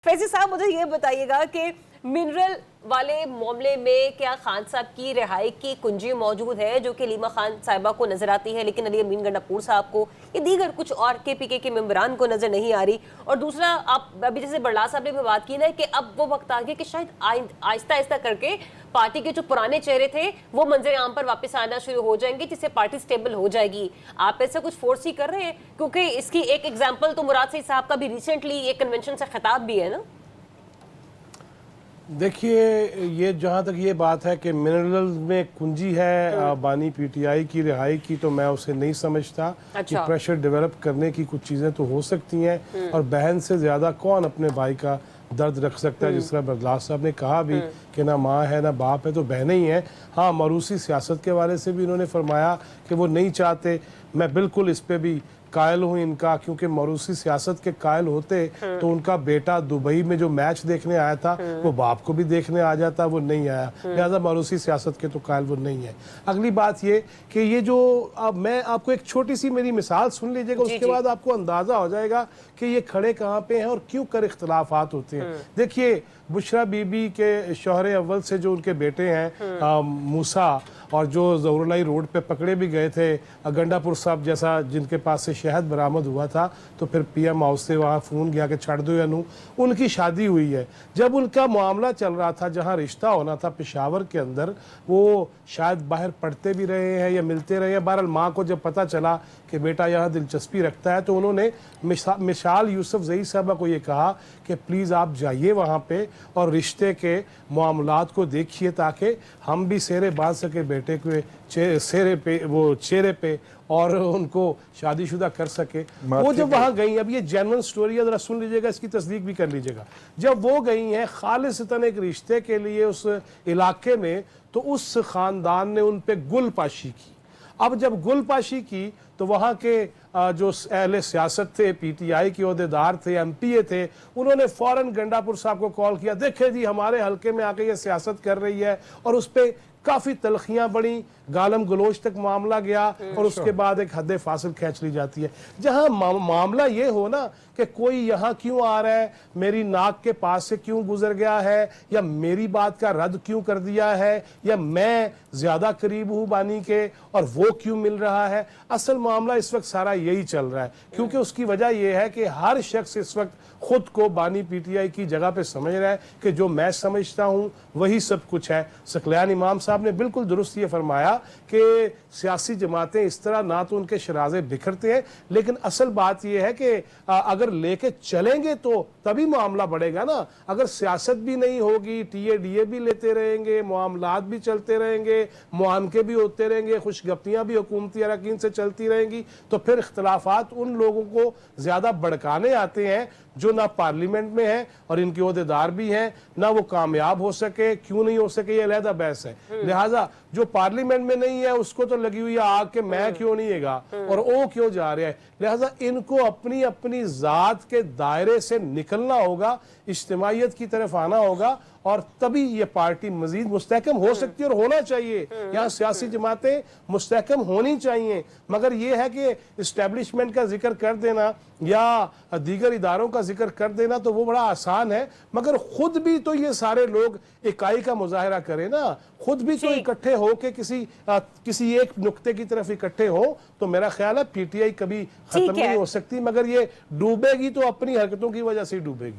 फैजी साहब, मुझे ये बताइएगा कि मिनरल वाले मामले में क्या खान साहब की रिहाई की कुंजी मौजूद है जो कि लीमा खान साहिबा को नजर आती है, लेकिन अली अमीन गंडापुर साहब को या दीगर कुछ और केपीके के मेंबरान को नजर नहीं आ रही। और दूसरा, आप अभी जैसे बरला साहब ने भी बात की ना कि अब वो वक्त आ गया कि शायद आहिस्ता आहिस्ता करके पार्टी के जो पुराने चेहरे थे वो मंजर आम पर वापस आना शुरू हो जाएंगे, जिससे पार्टी स्टेबल हो जाएगी। आप ऐसा कुछ फोर्स ही कर रहे हैं? क्योंकि इसकी एक एग्जाम्पल तो मुराद सईद साहब का भी रिसेंटली एक कन्वेंशन से खिताब भी है ना। देखिए, ये जहाँ तक ये बात है कि मिनरल में कुंजी है बानी पीटीआई की रिहाई की, तो मैं उसे नहीं समझता। अच्छा। कि प्रेशर डेवलप करने की कुछ चीज़ें तो हो सकती हैं, और बहन से ज़्यादा कौन अपने भाई का दर्द रख सकता है। जिस तरह बरलाल साहब ने कहा भी कि ना माँ है ना बाप है, तो बहनें ही हैं। हाँ, मरूसी सियासत के वाले से भी इन्होंने फरमाया कि वो नहीं चाहते। मैं बिल्कुल इस पे भी कायल हूँ इनका, क्योंकि मरूसी सियासत के कायल होते तो उनका बेटा दुबई में जो मैच देखने आया था वो बाप को भी देखने आ जाता, वो नहीं आया। लिहाजा मरूसी सियासत के तो कायल वो नहीं है। अगली बात ये कि ये जो मैं आपको एक छोटी सी मेरी मिसाल सुन लीजिएगा, उसके बाद आपको अंदाजा हो जाएगा कि ये खड़े कहाँ पे हैं और क्यों कर इख्तलाफात होते हैं। देखिए, बुशरा बीबी के शौहर अव्वल से जो उनके बेटे हैं मूसा, और जो ज़हुरुल्लाह रोड पे पकड़े भी गए थे, गंडापुर साहब जैसा जिनके पास से शहद बरामद हुआ था, तो फिर पीएम हाउस से वहाँ फ़ोन गया कि छड़ दो या नू, उनकी शादी हुई है। जब उनका मामला चल रहा था, जहाँ रिश्ता होना था पेशावर के अंदर, वो शायद बाहर पढ़ते भी रहे हैं या मिलते रहे हैं। बहरहाल माँ को जब पता चला कि बेटा यहाँ दिलचस्पी रखता है, तो उन्होंने मिसाल यूसुफ ज़ई साहबा को ये कहा कि प्लीज़ आप जाइए वहाँ पे और रिश्ते के मामलात को देखिए, ताकि हम भी सेरे बांध सके बेटे के चेहरे पे और उनको शादीशुदा कर सके। वो जब वहाँ गई, अब ये जेन्युइन स्टोरी है, ज़रा सुन लीजिएगा, इसकी तस्दीक भी कर लीजिएगा। जब वो गई हैं खालिसतन एक रिश्ते के लिए उस इलाके में, तो उस ख़ानदान ने उन पर गुलपाशी की। अब जब गुलपाशी की तो वहाँ के जो अहले सियासत थे, पीटीआई के ओहदेदार थे, एमपीए थे, उन्होंने फ़ौरन गंडापुर साहब को कॉल किया, देखे जी हमारे हलके में आके ये सियासत कर रही है, और उस पर काफ़ी तलखियाँ बढ़ी, गालम गलोच तक मामला गया, और उसके बाद एक हद फासिल खींच ली जाती है। जहाँ मामला ये हो ना कि कोई यहाँ क्यों आ रहा है, मेरी नाक के पास से क्यों गुजर गया है, या मेरी बात का रद्द क्यों कर दिया है, या मैं ज़्यादा करीब हूँ बानी के और वो क्यों मिल रहा है। असल मामला इस वक्त सारा यही चल रहा है, क्योंकि उसकी वजह यह है कि हर शख्स इस वक्त खुद को बानी पीटीआई की जगह पे समझ रहा है कि जो मैं समझता हूँ वही सब कुछ है। सकलैन इमाम साहब ने बिल्कुल दुरुस्त ये फरमाया कि सियासी जमातें इस तरह ना तो उनके शराजे बिखरते हैं, लेकिन असल बात यह है कि अगर लेके चलेंगे तो तभी मामला बढ़ेगा ना। अगर सियासत भी नहीं होगी, टीए भी लेते रहेंगे, मामलात भी चलते रहेंगे, मुआनके भी होते रहेंगे, खुशगपियाँ भी हुकूमती अरकान से चलती रहेंगी, तो फिर इख्तलाफात उन लोगों को ज़्यादा भड़काने आते हैं जो ना पार्लियामेंट में है और इनके ओहदेदार भी हैं, ना वो कामयाब हो सके। क्यों नहीं हो सके, ये अलहदा बहस है। लिहाजा जो पार्लियामेंट में नहीं है उसको तो लगी हुई है आग के मैं क्यों नहीं हैगा और वो क्यों जा रहा है। लिहाजा इनको अपनी अपनी ज़ात के दायरे से निकलना होगा, इज्तिमाइयत की तरफ आना होगा, और तभी ये पार्टी मजीद मुस्तहकम हो सकती है और होना चाहिए। यहाँ सियासी जमातें मुस्तहकम होनी चाहिए, मगर ये है कि इस्टेब्लिशमेंट का जिक्र कर देना या दीगर इदारों का जिक्र कर देना तो वो बड़ा आसान है, मगर खुद भी तो ये सारे लोग इकाई का मुजाहरा करें ना, खुद भी तो इकट्ठे हो के किसी एक नुक्ते की तरफ इकट्ठे हो, तो मेरा ख्याल है पीटीआई कभी खत्म नहीं हो सकती, मगर ये डूबेगी तो अपनी हरकतों की वजह से डूबेगी।